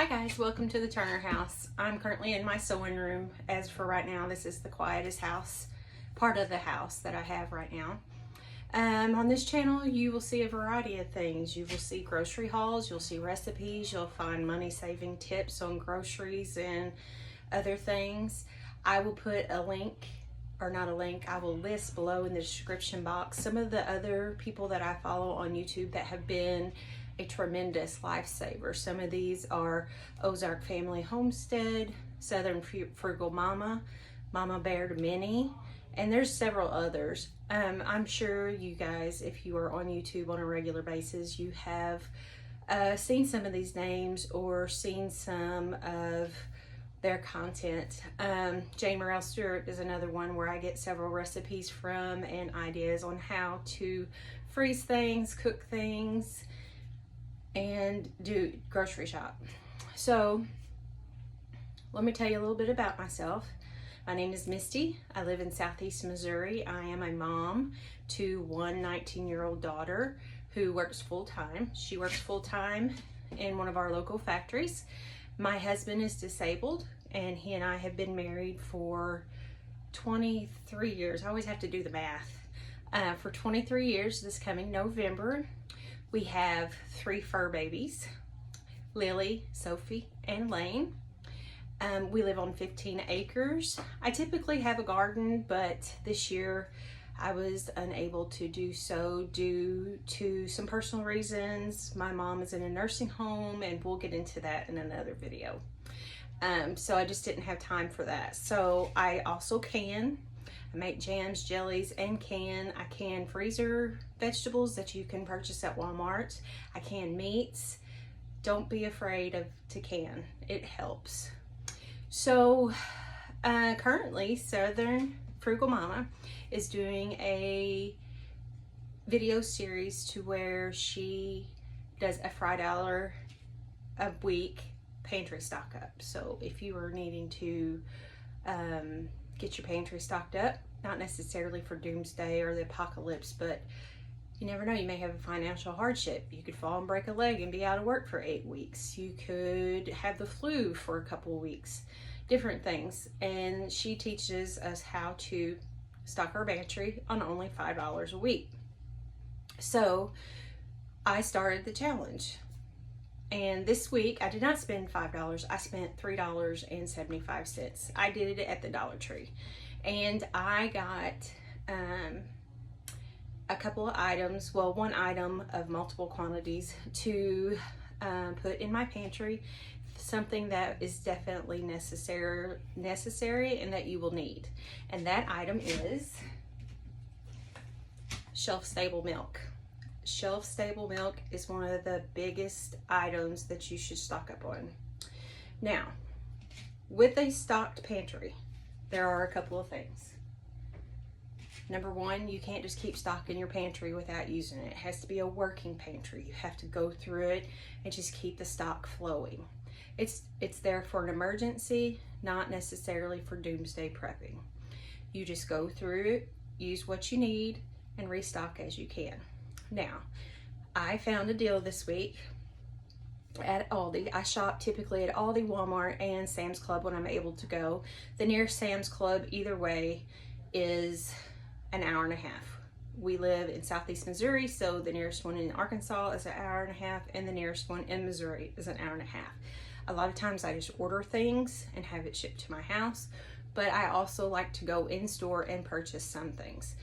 Hi guys, welcome to the Turner house. I'm currently in my sewing room. As for right now, this is the quietest part of the house that I have right now. On this channel, you will see a variety of things. You will see grocery hauls, you'll see recipes, you'll find money-saving tips on groceries and other things. I will put a link, or not a link, I will list below in the description box some of the other people that I follow on YouTube that have been a tremendous lifesaver. Some of these are Ozark Family Homestead, Southern Frugal Momma, Mama Bear to Minnie, and there's several others. I'm sure you guys, if you are on YouTube on a regular basis, you have seen some of these names or seen some of their content. Jane Morrell Stewart is another one where I get several recipes from and ideas on how to freeze things, cook things, and do grocery shop. So let me tell you a little bit about myself. My name is Misty. I live in Southeast Missouri. I am a mom to one 19-year-old daughter who works full-time. She works full-time in one of our local factories. My husband is disabled, and he and I have been married for 23 years. I always have to do the math. For 23 years this coming November. We have 3 fur babies, Lily, Sophie, and Lane. We live on 15 acres. I typically have a garden, but this year I was unable to do so due to some personal reasons. My mom is in a nursing home, and we'll get into that in another video. So I just didn't have time for that. So I also can. I make jams, jellies, and I can freezer vegetables that you can purchase at Walmart. I can meats. Don't be afraid to can. It helps. So currently, Southern Frugal Momma is doing a video series to where she does a $5 a week pantry stock up. So if you are needing to get your pantry stocked up, not necessarily for doomsday or the apocalypse, but you never know, you may have a financial hardship. You could fall and break a leg and be out of work for 8 weeks. You could have the flu for a couple of weeks, different things. And she teaches us how to stock our pantry on only $5 a week. So I started the challenge. And this week, I did not spend $5. I spent $3.75. I did it at the Dollar Tree. And I got a couple of items, well, one item of multiple quantities to put in my pantry, something that is definitely necessary and that you will need. And that item is shelf-stable milk. Shelf-stable milk is one of the biggest items that you should stock up on. Now, with a stocked pantry, there are a couple of things. Number one, you can't just keep stocking your pantry without using it. It has to be a working pantry. You have to go through it and just keep the stock flowing. It's there for an emergency, not necessarily for doomsday prepping. You just go through it, use what you need, and restock as you can. Now, I found a deal this week at Aldi. I shop typically at Aldi, Walmart, and Sam's Club when I'm able to go. The nearest Sam's Club, either way, is an hour and a half. We live in Southeast Missouri, so the nearest one in Arkansas is an hour and a half, and the nearest one in Missouri is an hour and a half. A lot of times I just order things and have it shipped to my house, but I also like to go in store and purchase some things.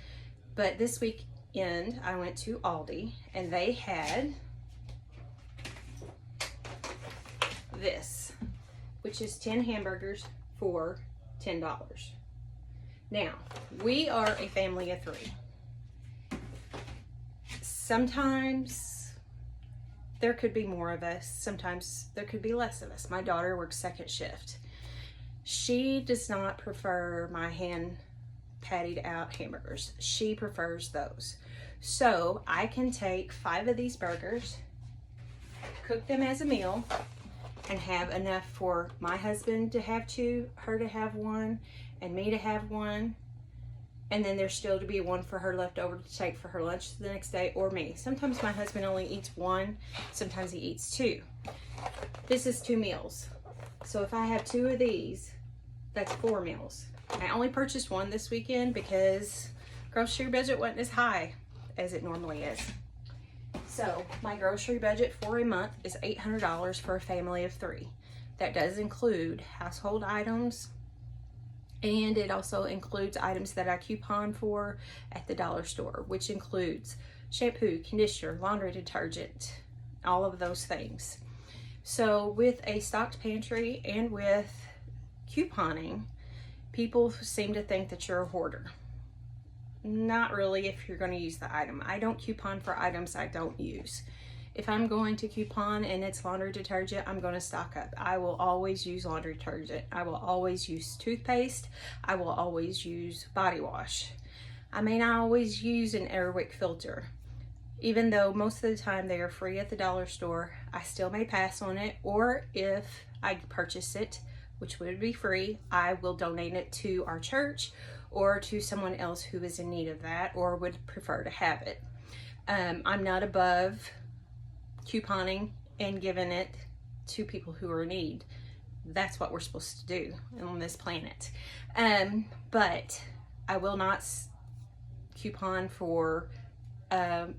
But this weekend I went to Aldi, and they had this, which is 10 hamburgers for $10. Now, we are a family of 3. Sometimes there could be more of us, sometimes there could be less of us. My daughter works second shift. She does not prefer my hand patted out hamburgers. She prefers those. So I can take 5 of these burgers, cook them as a meal, and have enough for my husband to have 2, her to have 1, and me to have 1, and then there's still to be 1 for her left over to take for her lunch the next day, or me. Sometimes my husband only eats 1, sometimes he eats 2. this is 2 meals. So if I have 2 of these, that's 4 meals. I only purchased 1 this weekend because grocery budget wasn't as high as it normally is. So my grocery budget for a month is $800 for a family of 3. That does include household items, and it also includes items that I coupon for at the dollar store, which includes shampoo, conditioner, laundry detergent, all of those things. So with a stocked pantry and with couponing, people seem to think that you're a hoarder. Not really if you're going to use the item. I don't coupon for items I don't use. If I'm going to coupon and it's laundry detergent, I'm going to stock up. I will always use laundry detergent. I will always use toothpaste. I will always use body wash. I may not always use an Airwick filter. Even though most of the time they are free at the dollar store, I still may pass on it, or if I purchase it, which would be free, I will donate it to our church or to someone else who is in need of that or would prefer to have it. I'm not above couponing and giving it to people who are in need. That's what we're supposed to do on this planet. But I will not coupon for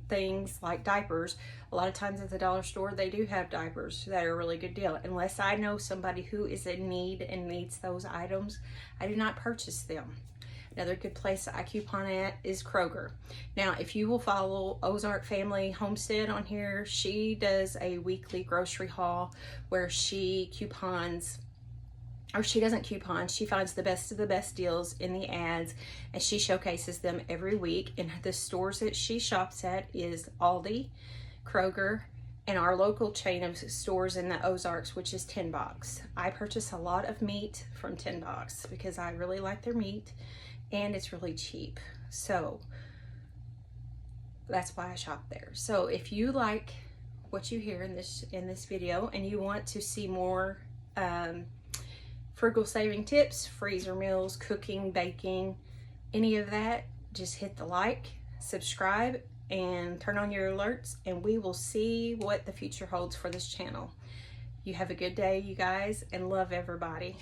things like diapers. A lot of times at the dollar store they do have diapers that are a really good deal. Unless I know somebody who is in need and needs those items, I do not purchase them. Another good place that I coupon at is Kroger. Now, if you will follow Ozark Family Homestead on here, she does a weekly grocery haul where she coupons, or she doesn't coupon, she finds the best of the best deals in the ads and she showcases them every week. And the stores that she shops at is Aldi, Kroger, and our local chain of stores in the Ozarks, which is 10 Box. I purchase a lot of meat from 10 Box because I really like their meat and it's really cheap. So that's why I shop there. So if you like what you hear in this video and you want to see more frugal saving tips, freezer meals, cooking, baking, any of that, just hit the like, subscribe, and turn on your alerts, and we will see what the future holds for this channel. You have a good day, you guys, and love everybody.